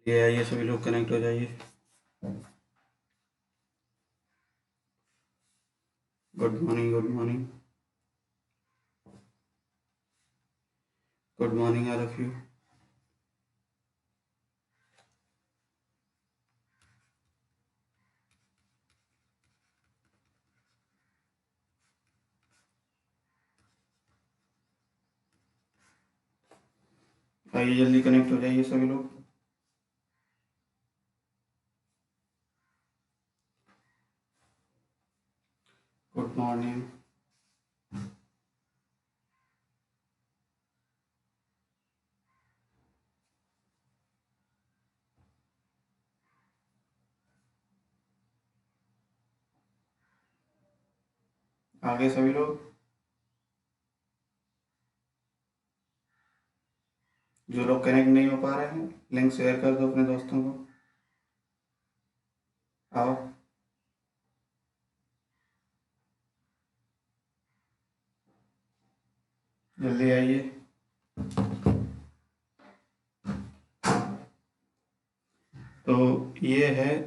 ये आइए सभी लोग कनेक्ट हो जाइए। Good morning, good morning, good morning all of you. आइए जल्दी कनेक्ट हो जाइए सभी लोग। Good morning. आगे सभी लोग जो लोग कनेक्ट नहीं हो पा रहे हैं, लिंक शेयर कर दो अपने दोस्तों को। आओ। जल्दी आइए। तो ये है,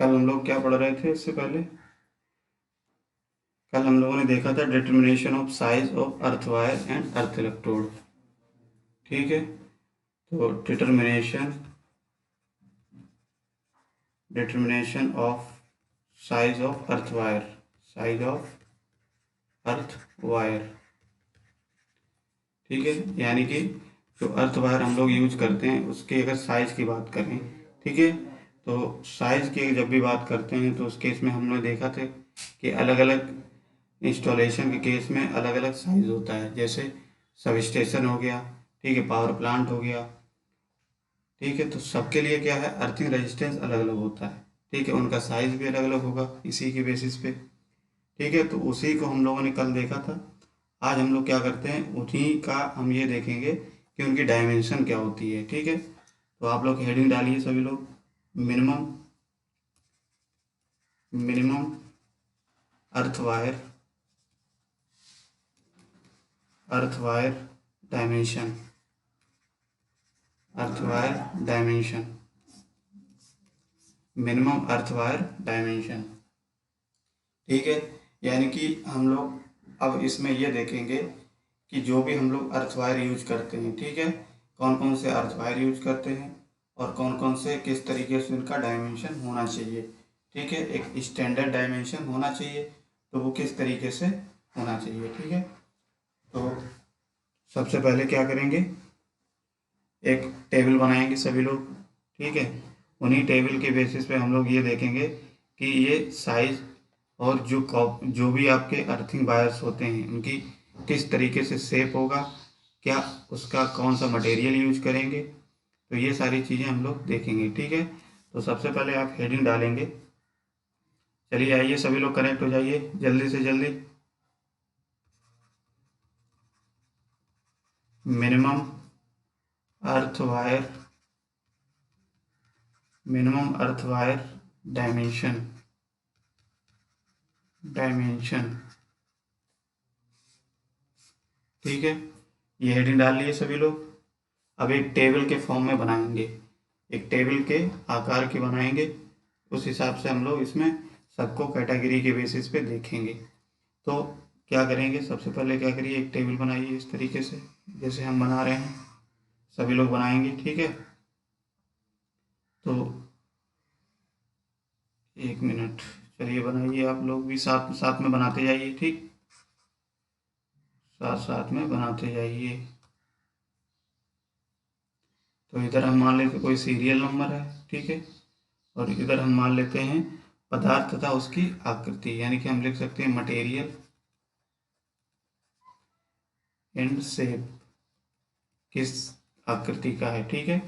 कल हम लोग क्या पढ़ रहे थे इससे पहले? कल हम लोगों ने देखा था determination of size of earth wire and earth electrode. ठीक है, तो determination of size of earth wire, size of earth wire. ठीक है, यानी कि जो अर्थ वायर हम लोग यूज करते हैं उसके अगर साइज की बात करें, ठीक है, तो साइज की जब भी बात करते हैं तो उस केस में हमने देखा था कि अलग अलग इंस्टॉलेशन के केस में अलग अलग साइज होता है। जैसे सब स्टेशन हो गया, ठीक है, पावर प्लांट हो गया, ठीक है, तो सबके लिए क्या है, अर्थिंग रेजिस्टेंस अलग अलग होता है। ठीक है, उनका साइज भी अलग अलग होगा इसी के बेसिस पे। ठीक है, तो उसी को हम लोगों ने कल देखा था। आज हम लोग क्या करते हैं, उन्हीं का हम ये देखेंगे कि उनकी डायमेंशन क्या होती है। ठीक है, तो आप लोग हेडिंग डालिए सभी लोग। Minimum minimum earth wire, earth wire dimension, earth wire dimension, minimum earth wire dimension. ठीक है, यानी कि हम लोग अब इसमें ये देखेंगे कि जो भी हम लोग अर्थ वायर यूज करते हैं, ठीक है, कौन कौन से अर्थ वायर यूज करते हैं और कौन कौन से किस तरीके से उनका डायमेंशन होना चाहिए। ठीक है, एक स्टैंडर्ड डायमेंशन होना चाहिए, तो वो किस तरीके से होना चाहिए। ठीक है, तो सबसे पहले क्या करेंगे, एक टेबल बनाएंगे सभी लोग। ठीक है, उन्हीं टेबल के बेसिस पे हम लोग ये देखेंगे कि ये साइज और जो भी आपके अर्थिंग वायर्स होते हैं उनकी किस तरीके से शेप होगा, क्या उसका कौन सा मटेरियल यूज करेंगे, तो ये सारी चीज़ें हम लोग देखेंगे। ठीक है, तो सबसे पहले आप हेडिंग डालेंगे। चलिए आइए सभी लोग कनेक्ट हो जाइए जल्दी से जल्दी। Minimum earth wire, minimum earth wire dimension, dimension. ठीक है, ये हेडिंग डाल लिए सभी लोग। अब एक टेबल के फॉर्म में बनाएंगे, एक टेबल के आकार की बनाएंगे। उस हिसाब से हम लोग इसमें सबको कैटेगरी के बेसिस पे देखेंगे। तो क्या करेंगे, सबसे पहले क्या करिए, एक टेबल बनाइए इस तरीके से जैसे हम बना रहे हैं, सभी लोग बनाएंगे। ठीक है, तो एक मिनट, चलिए बनाइए, आप लोग भी साथ साथ में बनाते जाइए। ठीक, साथ साथ में बनाते जाइए। तो इधर हम मान लेते कोई सीरियल नंबर है, ठीक है, और इधर हम मान लेते हैं पदार्थ तथा उसकी आकृति, यानी कि हम लिख सकते हैं मटेरियल एंड शेप, किस आकृति का है। ठीक है,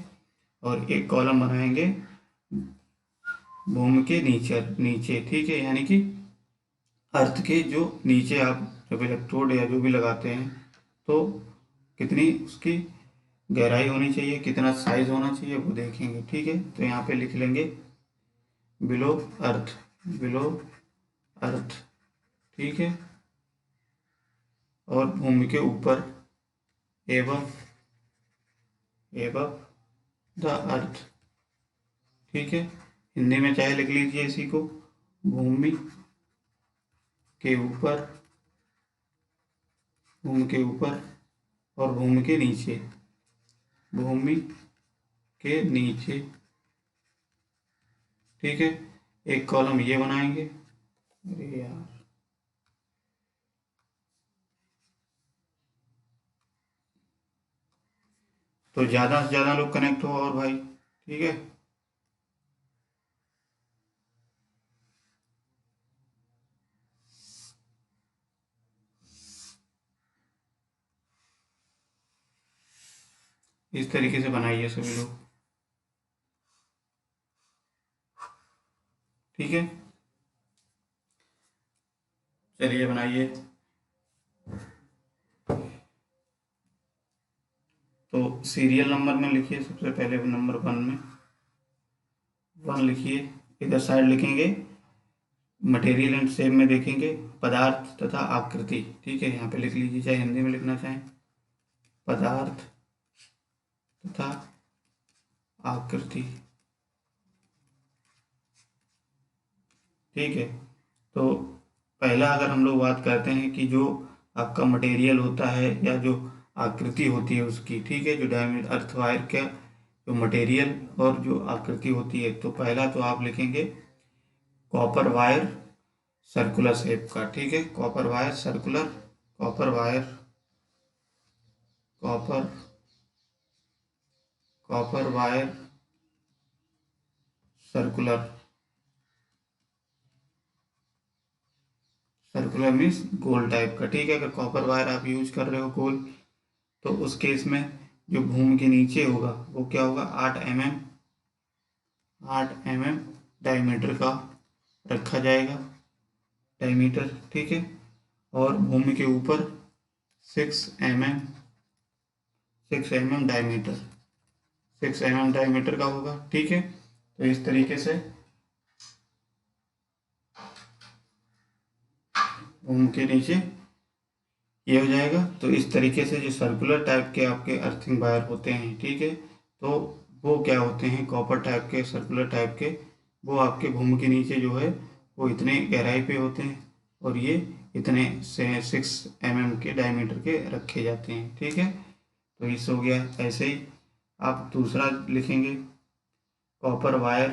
और एक कॉलम बनाएंगे भूमि के नीचे नीचे। ठीक है, यानी कि अर्थ के जो नीचे आप जब इलेक्ट्रोड या जो भी लगाते हैं तो कितनी उसकी गहराई होनी चाहिए, कितना साइज होना चाहिए, वो देखेंगे। ठीक है, तो यहाँ पे लिख लेंगे बिलो अर्थ, बिलो अर्थ। ठीक है, और भूमि के ऊपर एबव, एबव द अर्थ। ठीक है। हिंदी में चाहे लिख लीजिए इसी को, भूमि के ऊपर, भूमि के ऊपर और भूमि के नीचे, भूमि के नीचे, ठीक है। एक कॉलम ये बनाएंगे, अरे यार, तो ज़्यादा से ज़्यादा लोग कनेक्ट हो और भाई, ठीक है। इस तरीके से बनाइए सभी लोग, ठीक है। चलिए बनाइए। तो सीरियल नंबर में लिखिए, सबसे पहले नंबर 1 में 1 लिखिए, इधर साइड लिखेंगे मटेरियल एंड शेप में देखेंगे पदार्थ तथा आकृति, ठीक है। यहाँ पे लिख लीजिए, चाहे हिंदी में लिखना चाहें, पदार्थ तथा आकृति, ठीक है। तो पहला अगर हम लोग बात करते हैं कि जो आपका मटेरियल होता है या जो आकृति होती है उसकी, ठीक है, जो डायमीटर अर्थ वायर का जो मटेरियल और जो आकृति होती है, तो पहला तो आप लिखेंगे कॉपर वायर सर्कुलर शेप का, ठीक है। Copper wire circular, copper wire, copper copper wire circular, circular means गोल टाइप का, ठीक है। अगर कॉपर वायर आप यूज कर रहे हो गोल, तो उस केस में जो भूमि के नीचे होगा वो क्या होगा, 8 mm डायमीटर का रखा जाएगा, डायमीटर, ठीक है। और भूमि के ऊपर 6 mm डायमीटर, 6 mm डायमीटर का होगा, ठीक है। तो इस तरीके से भूमि के नीचे ये हो जाएगा। तो इस तरीके से जो सर्कुलर टाइप के आपके अर्थिंग वायर होते हैं, ठीक है, तो वो क्या होते हैं, कॉपर टाइप के, सर्कुलर टाइप के, वो आपके भूमि के नीचे जो है वो इतने गहराई पे होते हैं और ये इतने से 6 mm के डायमीटर के रखे जाते हैं, ठीक है। तो इस हो गया। ऐसे ही आप दूसरा लिखेंगे कॉपर वायर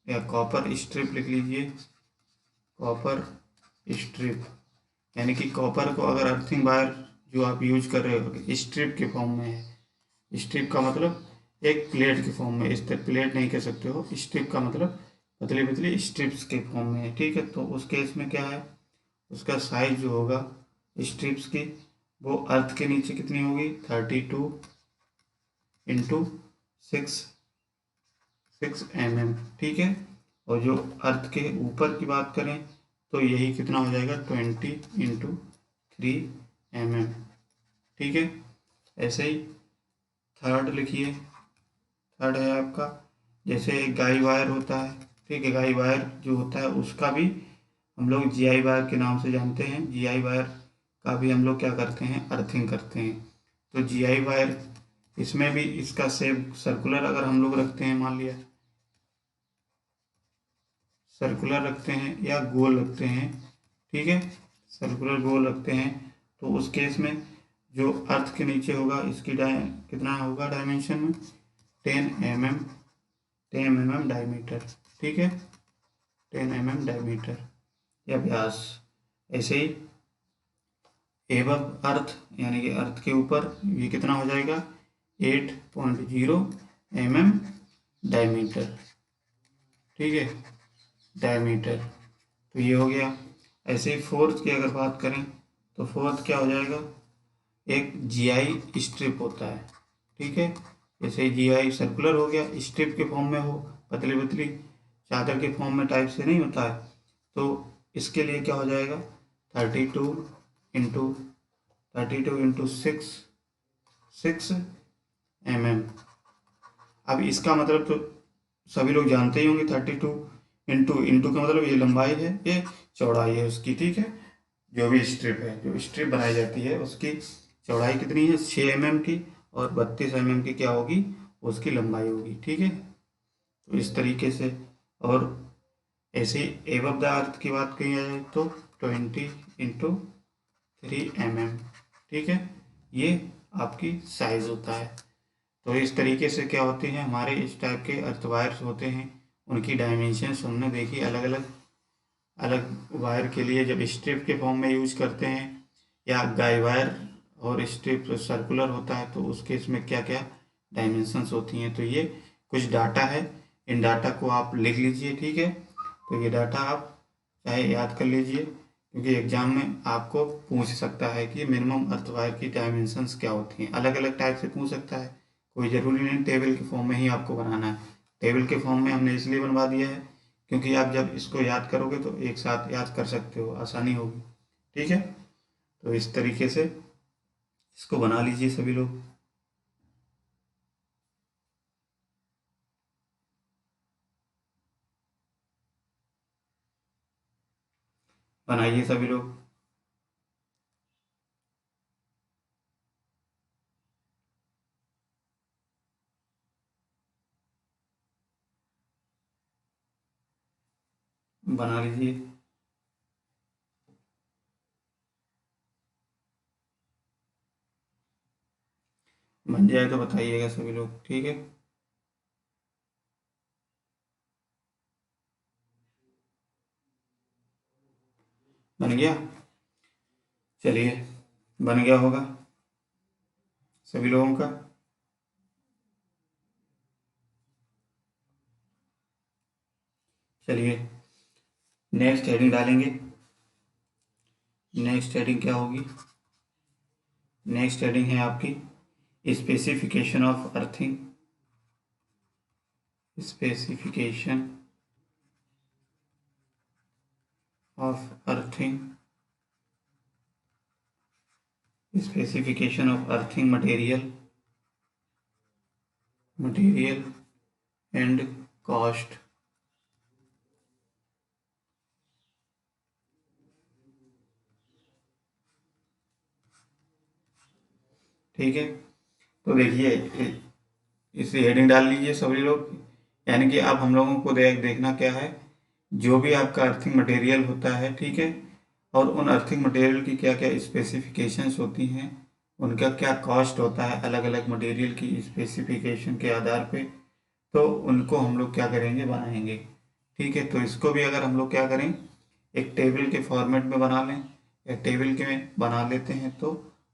या कॉपर स्ट्रिप लिख लीजिए, कॉपर स्ट्रिप, यानी कि कॉपर को अगर अर्थिंग वायर जो आप यूज कर रहे हो स्ट्रिप के फॉर्म में है, स्ट्रिप का मतलब एक प्लेट के फॉर्म में, इस तरह प्लेट नहीं कह सकते हो, स्ट्रिप का मतलब पतली पतली स्ट्रिप्स के फॉर्म में है, ठीक है। तो उस केस में क्या है, उसका साइज जो होगा स्ट्रिप्स की, वो अर्थ के नीचे कितनी होगी, 32 इंटू 6 mm, ठीक है। और जो अर्थ के ऊपर की बात करें तो यही कितना हो जाएगा, 20 इंटू 3 mm, ठीक है। ऐसे ही थर्ड लिखिए, थर्ड है आपका, जैसे गाई वायर होता है, ठीक है, गाई वायर जो होता है उसका भी हम लोग जीआई वायर के नाम से जानते हैं, जीआई वायर का भी हम लोग क्या करते हैं, अर्थिंग करते हैं। तो जीआई वायर, इसमें भी इसका शेप सर्कुलर अगर हम लोग रखते हैं, मान लिया सर्कुलर रखते हैं या गोल रखते हैं, ठीक है, सर्कुलर गोल रखते हैं, तो उस केस में जो अर्थ के नीचे होगा इसकी कितना होगा डायमेंशन में, 10 mm डायमीटर, ठीक है, 10 mm डायमीटर या व्यास। ऐसे ही एबव अर्थ, यानी कि अर्थ के ऊपर ये कितना हो जाएगा, 8.0 mm डायमीटर, ठीक है, डायमीटर। तो ये हो गया। ऐसे ही फोर्थ की अगर बात करें तो फोर्थ क्या हो जाएगा, एक जीआई स्ट्रिप होता है, ठीक है। जैसे जीआई सर्कुलर हो गया, स्ट्रिप के फॉर्म में हो, पतली पतली चादर के फॉर्म में टाइप से नहीं होता है, तो इसके लिए क्या हो जाएगा, 32 इंटू 6 mm। अब इसका मतलब तो सभी लोग जानते ही होंगे, 32 इंटू इंटू का मतलब ये लंबाई है, ये चौड़ाई है उसकी, ठीक है। जो भी स्ट्रिप है, जो स्ट्रिप बनाई जाती है उसकी चौड़ाई कितनी है, 6 mm की, और 32 mm की क्या होगी उसकी लंबाई होगी, ठीक है। तो इस तरीके से। और ऐसे एबव द अर्थ की बात की जाए तो 20x3 mm, ठीक है, ये आपकी साइज होता है। तो इस तरीके से क्या होते हैं हमारे इस टाइप के अर्थ वायर्स होते हैं, उनकी डायमेंशंस हमने देखी अलग अलग। अलग वायर के लिए जब स्ट्रिप के फॉर्म में यूज करते हैं या गाई वायर और स्ट्रिप सर्कुलर होता है तो उसके इसमें क्या क्या डायमेंशंस होती हैं। तो ये कुछ डाटा है, इन डाटा को आप लिख लीजिए, ठीक है। तो ये डाटा आप चाहे याद कर लीजिए, क्योंकि एग्जाम में आपको पूछ सकता है कि मिनिमम अर्थ वायर की डायमेंशंस क्या होती हैं, अलग अलग टाइप से पूछ सकता है। कोई ज़रूरी नहीं टेबल के फॉर्म में ही आपको बनाना है। टेबल के फॉर्म में हमने इसलिए बनवा दिया है क्योंकि आप जब इसको याद करोगे तो एक साथ याद कर सकते हो, आसानी होगी, ठीक है। तो इस तरीके से इसको बना लीजिए सभी लोग। बनाइए सभी लोग। बना लीजिए। बन जाए तो बताइएगा सभी लोग, ठीक है। बन गया, चलिए, बन गया होगा सभी लोगों का। चलिए नेक्स्ट हेडिंग डालेंगे। नेक्स्ट हेडिंग क्या होगी? नेक्स्ट हेडिंग है आपकी specification of earthing. Specification of earthing. Specification of earthing material and cost. ठीक है, तो देखिए इसे हेडिंग डाल लीजिए सभी लोग। यानी कि अब हम लोगों को देखना क्या है, जो भी आपका अर्थिंग मटेरियल होता है, ठीक है, और उन अर्थिंग मटेरियल की क्या क्या स्पेसिफिकेशंस होती हैं, उनका क्या कॉस्ट होता है अलग अलग मटेरियल की स्पेसिफिकेशन के आधार पे, तो उनको हम लोग क्या करेंगे, बनाएंगे, ठीक है। तो इसको भी अगर हम लोग क्या करें, एक टेबल के फॉर्मेट में बना लें या टेबल के में बना लेते हैं तो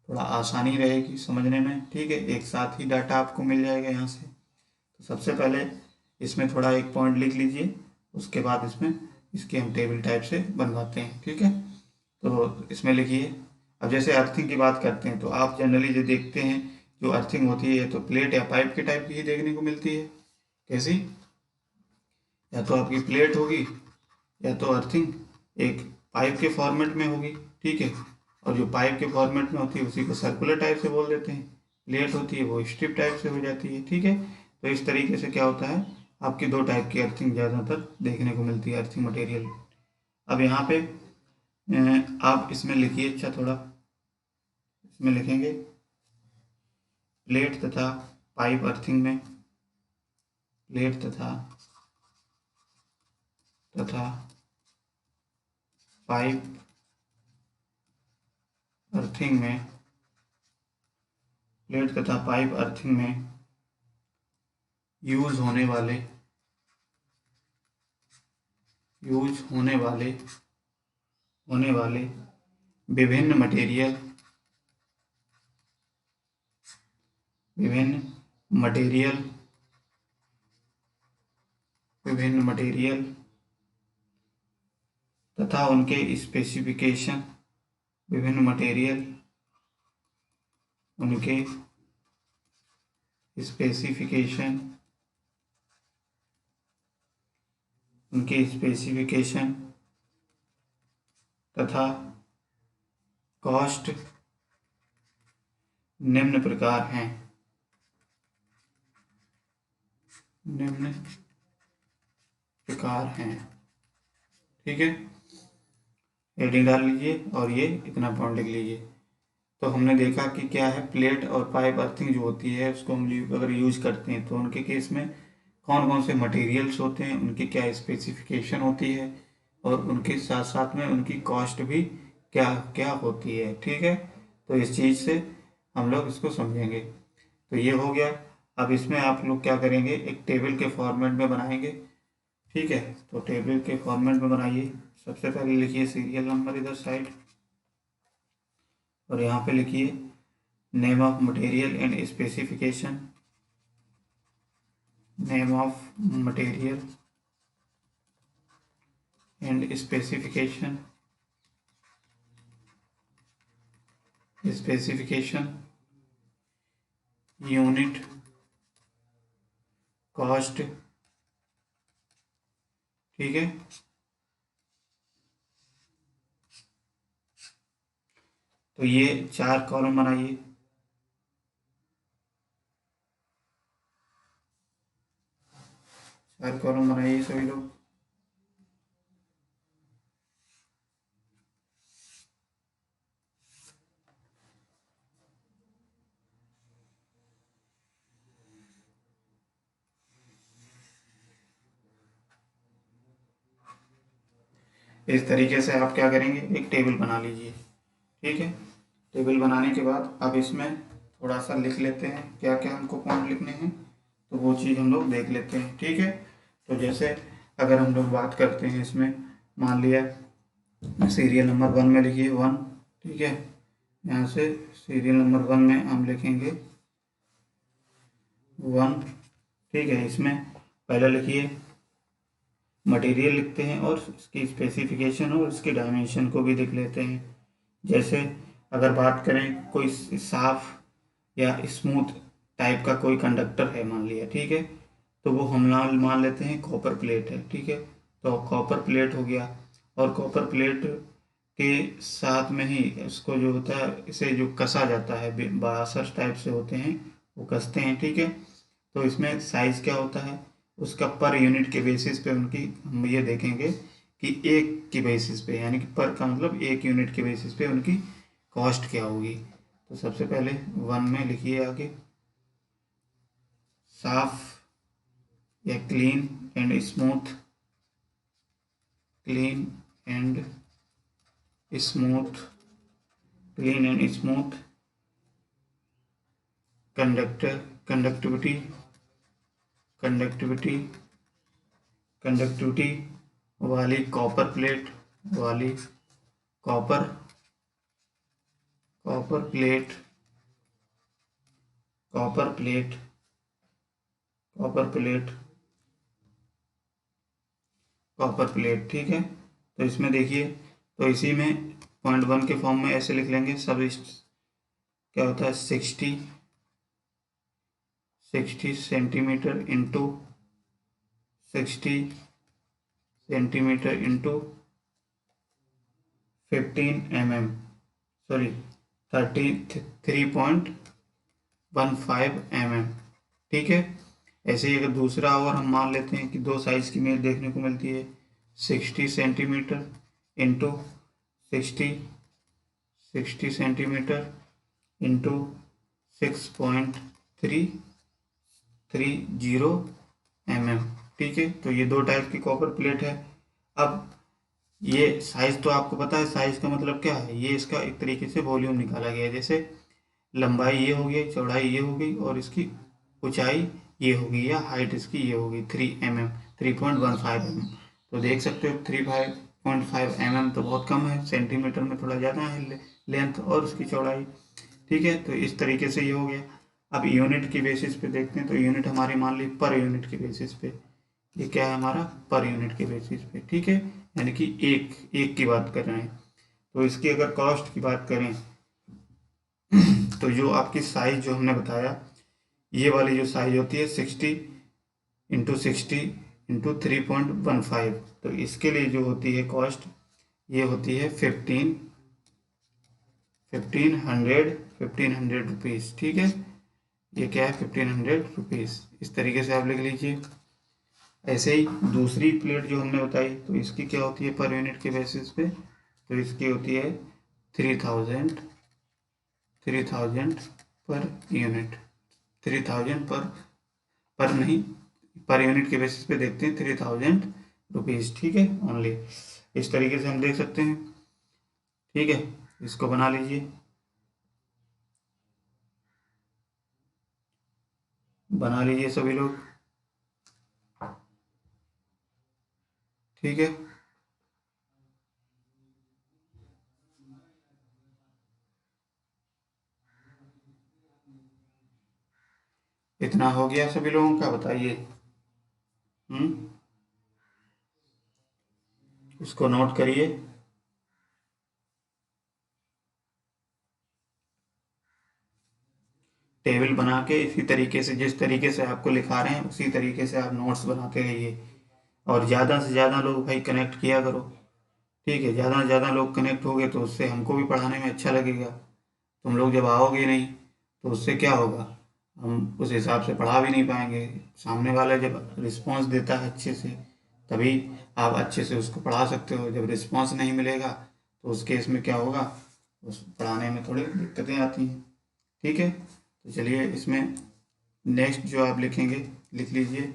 थोड़ा आसानी रहेगी समझने में, ठीक है। एक साथ ही डाटा आपको मिल जाएगा यहाँ से। तो सबसे पहले इसमें थोड़ा एक पॉइंट लिख लीजिए, उसके बाद इसमें इसके हम टेबल टाइप से बनवाते हैं, ठीक है। तो इसमें लिखिए, अब जैसे अर्थिंग की बात करते हैं तो आप जनरली जो देखते हैं जो अर्थिंग होती है तो प्लेट या पाइप के टाइप की ही देखने को मिलती है। कैसी? या तो आपकी प्लेट होगी या तो अर्थिंग एक पाइप के फॉर्मेट में होगी, ठीक है। और जो पाइप के फॉर्मेट में होती है उसी को सर्कुलर टाइप से बोल देते हैं। प्लेट होती है वो स्ट्रिप टाइप से हो जाती है, ठीक है। तो इस तरीके से क्या होता है, आपकी दो टाइप की अर्थिंग ज़्यादातर देखने को मिलती है, अर्थिंग मटेरियल। अब यहाँ पे आप इसमें लिखिए, अच्छा थोड़ा इसमें लिखेंगे प्लेट तथा पाइप अर्थिंग में, प्लेट तथा पाइप अर्थिंग में, प्लेट तथा पाइप अर्थिंग में यूज होने वाले विभिन्न मटेरियल विभिन्न मटेरियल तथा उनके स्पेसिफिकेशन, विभिन्न मटेरियल उनके स्पेसिफिकेशन तथा कॉस्ट निम्न प्रकार हैं। ठीक है, हेडिंग डाल लीजिए और ये इतना पॉइंट लिख लीजिए। तो हमने देखा कि क्या है, प्लेट और पाइप अर्थिंग जो होती है उसको हम अगर यूज करते हैं तो उनके केस में कौन कौन से मटेरियल्स होते हैं, उनकी क्या स्पेसिफिकेशन होती है, और उनके साथ साथ में उनकी कॉस्ट भी क्या क्या होती है। ठीक है, तो इस चीज़ से हम लोग इसको समझेंगे। तो ये हो गया। अब इसमें आप लोग क्या करेंगे, एक टेबल के फॉर्मेट में बनाएंगे। ठीक है, तो टेबल के फॉर्मेट में बनाइए। सबसे पहले लिखिए सीरियल नंबर इधर साइड, और यहाँ पे लिखिए name of material and specification, name of material and specification, specification, unit, cost. ठीक है, तो ये 4 कॉलम बनाइए। चार कॉलम बनाइए सभी लोग। इस तरीके से आप क्या करेंगे, एक टेबल बना लीजिए। ठीक है, टेबल बनाने के बाद अब इसमें थोड़ा सा लिख लेते हैं क्या क्या हमको पॉइंट लिखने हैं, तो वो चीज़ हम लोग देख लेते हैं। ठीक है, तो जैसे अगर हम लोग बात करते हैं इसमें, मान लिया सीरियल नंबर 1 में लिखिए 1। ठीक है, यहाँ से सीरियल नंबर 1 में हम लिखेंगे 1। ठीक है, इसमें पहले लिखिए मटेरियल लिखते हैं और इसकी स्पेसिफिकेशन और इसके डायमेंशन को भी लिख लेते हैं। जैसे अगर बात करें कोई साफ या स्मूथ टाइप का कोई कंडक्टर है मान लिया, ठीक है, तो वो हम मान लेते हैं कॉपर प्लेट है। ठीक है, तो कॉपर प्लेट हो गया, और कॉपर प्लेट के साथ में ही इसको जो होता है, इसे जो कसा जाता है, बासर टाइप से होते हैं वो कसते हैं। ठीक है, तो इसमें साइज क्या होता है, उसका पर यूनिट के बेसिस पे उनकी हम ये देखेंगे कि एक की बेसिस पे, यानी कि पर का मतलब एक यूनिट के बेसिस पे उनकी कॉस्ट क्या होगी। तो सबसे पहले 1 में लिखिए आगे साफ या clean and smooth, clean and smooth, clean and smooth conductor, conductivity, conductivity, conductivity वाली कॉपर प्लेट, वाली copper, copper plate, copper plate, copper plate, copper plate. ठीक है, तो इसमें देखिए, तो इसी में पॉइंट 1 के फॉर्म में ऐसे लिख लेंगे सब क्या होता है 60 centimetre into 60 centimetre into 15 mm, sorry 33.15 mm। ठीक है, ऐसे ही अगर दूसरा और हम मान लेते हैं कि दो साइज की मेल देखने को मिलती है 60 centimetre into 60 centimetre into 6.330 mm। ठीक है, तो ये दो टाइप की कॉपर प्लेट है। अब ये साइज तो आपको पता है, साइज का मतलब क्या है, ये इसका एक तरीके से वॉल्यूम निकाला गया है। जैसे लंबाई ये हो गई, चौड़ाई ये हो गई, और इसकी ऊंचाई ये होगी, या हाइट इसकी ये होगी 3 mm, 3.15 mm। तो देख सकते हो 3.5 mm तो बहुत कम है, सेंटीमीटर में थोड़ा ज़्यादा है लेंथ और उसकी चौड़ाई। ठीक है, तो इस तरीके से ये हो गया। अब यूनिट की बेसिस पे देखते हैं, तो यूनिट हमारी मान ली पर यूनिट के बेसिस पे, ये क्या है हमारा पर यूनिट के बेसिस पे। ठीक है, यानी कि एक एक की बात कर रहे हैं। तो इसकी अगर कॉस्ट की बात करें तो जो आपकी साइज जो हमने बताया, ये वाली जो साइज होती है 60 × 60 × 3.15, तो इसके लिए जो होती है कॉस्ट, ये होती है 1500 रुपीज़। ठीक है, ये क्या है 1500 रुपीज़। इस तरीके से आप लिख लीजिए। ऐसे ही दूसरी प्लेट जो हमने बताई, तो इसकी क्या होती है पर यूनिट के बेसिस पे, तो इसकी होती है 3000 पर यूनिट, 3000 पर नहीं पर यूनिट के बेसिस पे देखते हैं 3000 रुपीज़, ठीक है ओनली। इस तरीके से हम देख सकते हैं, ठीक है। इसको बना लीजिए, बना लीजिए सभी लोग, ठीक है। इतना हो गया सभी लोगों का, बताइए। इसको नोट करिए। टेबल बना के इसी तरीके से, जिस तरीके से आपको लिखा रहे हैं उसी तरीके से आप नोट्स बनाते रहिए, और ज़्यादा से ज़्यादा लोग भाई कनेक्ट किया करो, ठीक है। ज़्यादा से ज़्यादा लोग कनेक्ट होंगे तो उससे हमको भी पढ़ाने में अच्छा लगेगा। तुम लोग जब आओगे नहीं तो उससे क्या होगा, हम उस हिसाब से पढ़ा भी नहीं पाएंगे। सामने वाला जब रिस्पॉन्स देता है अच्छे से, तभी आप अच्छे से उसको पढ़ा सकते हो। जब रिस्पॉन्स नहीं मिलेगा तो उस केस में क्या होगा, उस पढ़ाने में थोड़ी दिक्कतें आती हैं, ठीक है। तो चलिए इसमें नेक्स्ट जो आप लिखेंगे, लिख लीजिए।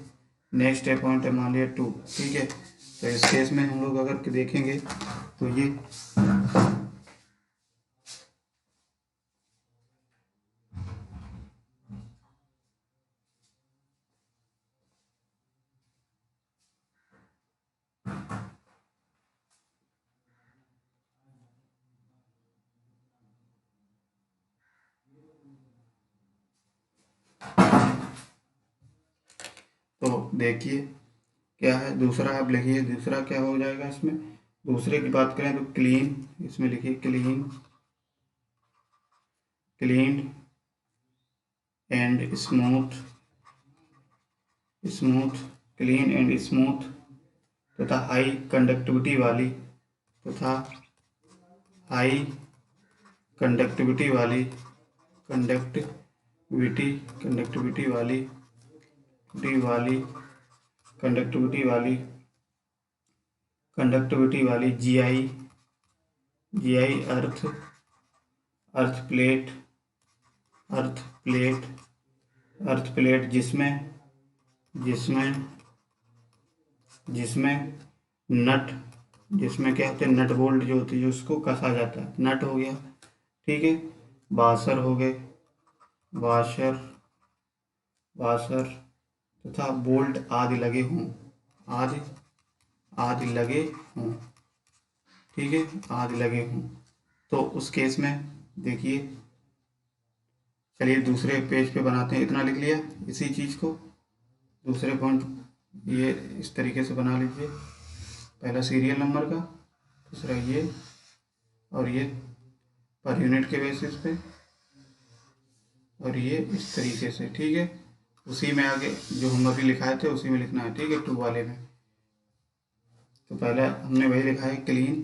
नेक्स्ट है पॉइंट है, मान लिया 2, ठीक है। तो इस केस में हम लोग अगर देखेंगे तो ये तो देखिए क्या है, दूसरा आप लिखिए, दूसरा क्या हो जाएगा इसमें। दूसरे की बात करें तो क्लीन, इसमें लिखिए clean, clean and smooth, smooth, clean and smooth तथा हाई कंडक्टिविटी वाली, तथा हाई कंडक्टिविटी वाली, कंडक्टिविटी, कंडक्टिविटी वाली, वाली, कंडक्टिविटी वाली, कंडक्टिविटी वाली जीआई, जीआई अर्थ, अर्थ प्लेट, अर्थ प्लेट, अर्थ प्लेट जिसमें, जिसमें, जिसमें नट, जिसमें क्या होते हैं, नट बोल्ट जो होती है उसको कसा जाता है, नट हो गया, ठीक है। वाशर हो गए, वाशर, वाशर तथा बोल्ट आदि लगे हों, आदि, आदि लगे हों, ठीक है, आदि लगे हों। तो उस केस में देखिए, चलिए दूसरे पेज पे बनाते हैं। इतना लिख लिया इसी चीज़ को, दूसरे पॉइंट ये इस तरीके से बना लीजिए। पहला सीरियल नंबर का, दूसरा ये, और ये पर यूनिट के बेसिस पे, और ये इस तरीके से, ठीक है। उसी में आगे जो हम अभी लिखाए थे उसी में लिखना है, ठीक है, 2 वाले में। तो पहले हमने वही लिखा है, clean,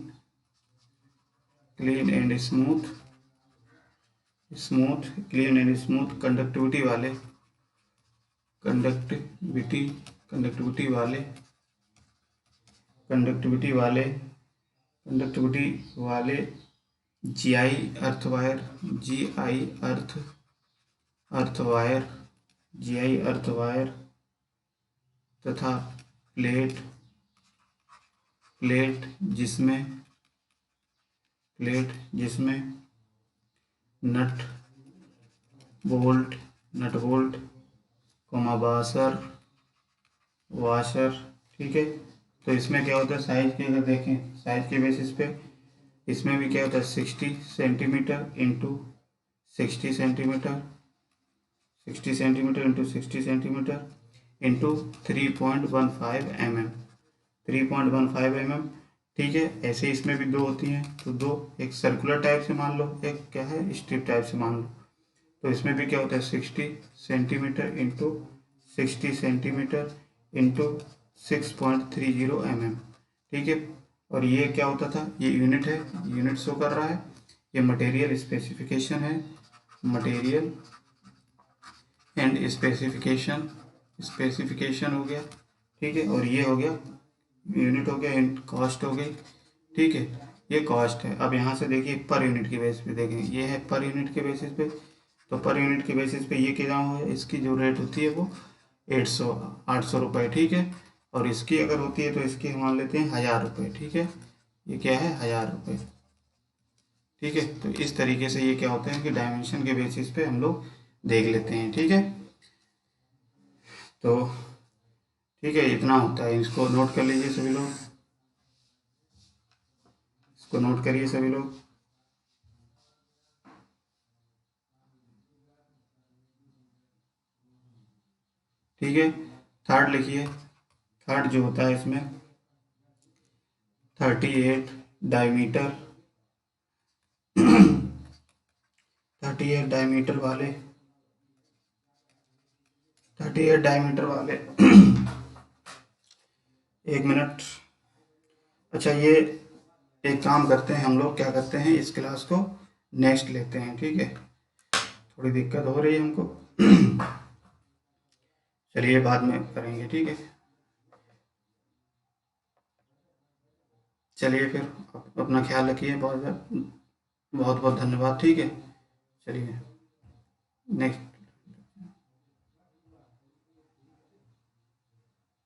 clean and smooth, smooth, clean and smooth conductivity वाले, कंडक्टिविटी, कंडक्टिविटी वाले, कंडक्टिविटी वाले, कंडक्टिविटी वाले GI earth wire, GI earth, earth wire, GI earth wire तथा प्लेट, प्लेट जिसमें, प्लेट जिसमें nut bolt, nut bolt, washer, washer, ठीक है। तो इसमें क्या होता है, साइज के अगर देखें, साइज के बेसिस पे इसमें भी क्या होता है, 60 centimetre into 60 centimetre, 60 centimetre into 60 centimetre into 3.15 mm, 3.15 mm, ठीक है। ऐसे इसमें भी 2 होती हैं, तो 2, एक सर्कुलर टाइप से मान लो, एक क्या है स्ट्रिप टाइप से मान लो। तो इसमें भी क्या होता है, 60 centimetre into 60 centimetre into 6.30 mm, ठीक है। और ये क्या होता था, ये यूनिट है, यूनिट शो कर रहा है। ये मटेरियल स्पेसिफिकेशन है, मटेरियल एंड स्पेसिफिकेशन, स्पेसिफिकेशन हो गया, ठीक है। और ये हो गया यूनिट, हो गया कॉस्ट हो गई, ठीक है। ये कॉस्ट है। अब यहाँ से देखिए पर यूनिट के बेसिस पे देखें, ये है पर यूनिट के बेसिस पे। तो पर यूनिट के बेसिस पे ये क्या है, इसकी जो रेट होती है वो 800 रुपये, ठीक है। और इसकी अगर होती है तो इसकी हम मान लेते हैं 1000 रुपये, ठीक है। ये क्या है, 1000 रुपये, ठीक है। तो इस तरीके से ये क्या होते हैं कि डायमेंशन के बेसिस पे हम लोग देख लेते हैं, ठीक है। तो ठीक है, इतना होता है। इसको नोट कर लीजिए सभी लोग, इसको नोट करिए सभी लोग। ठीक है, थर्ड लिखिए। थर्ड जो होता है इसमें 38 डायमीटर 38 डायमीटर वाले 38 डायमीटर वाले 1 मिनट। अच्छा, ये एक काम करते हैं हम लोग, क्या करते हैं, इस क्लास को नेक्स्ट लेते हैं, ठीक है। थोड़ी दिक्कत हो रही है हमको चलिए बाद में करेंगे, ठीक है। चलिए फिर, अपना ख्याल रखिए, बहुत बहुत धन्यवाद, ठीक है। चलिए नेक्स्ट।